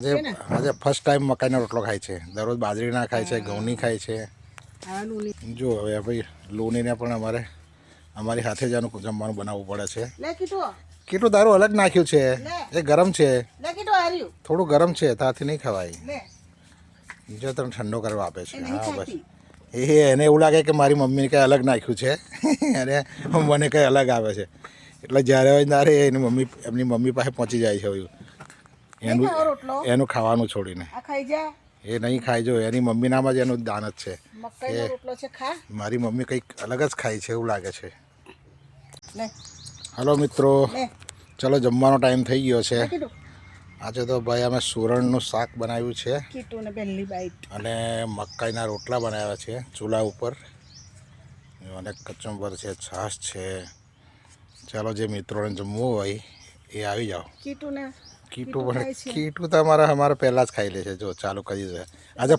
આજે first time મકાઈનો રોટલો ખાય છે. દરરોજ બાજરીના ખાય છે, ઘઉંની ખાય છે. જો હવે ભાઈ લોનીને પણ અમારી સાથે જ આનું જમવાનું બનાવવું પડે છે. કેટલું દારૂ અલગ નાખ્યું છે, એ ગરમ છે, થોડું ગરમ છે, તાથી નહીં ખવાય. જો તને ઠંડો કરવા આપે છે. હા બસ એને એવું લાગે કે મારી મમ્મીને કંઈ અલગ નાખ્યું છે અને મને કંઈ અલગ આવે છે. એટલે જ્યારે એમની મમ્મી પાસે પહોંચી જાય છે એનું ખાવાનું છોડીને. એ નહીં ખાય. જો એની મમ્મીનામાં જ એનું દાન જ છે. મારી મમ્મી કંઈક અલગ જ ખાય છે એવું લાગે છે. હલો મિત્રો, ચલો જમવાનો ટાઈમ થઈ ગયો છે. આજે તો ભાઈ અમે સુરણનું શાક બનાવ્યું છે અને મકાઈના રોટલા બનાવ્યા છે ચૂલા ઉપર અને કચુંબર છે, છાશ છે. ચાલો જે મિત્રોને જમવું હોય એ આવી જાઓ. કીટું તો અમારા પહેલાં જ ખાઈ લે છે. જો ચાલુ કરી દે આજે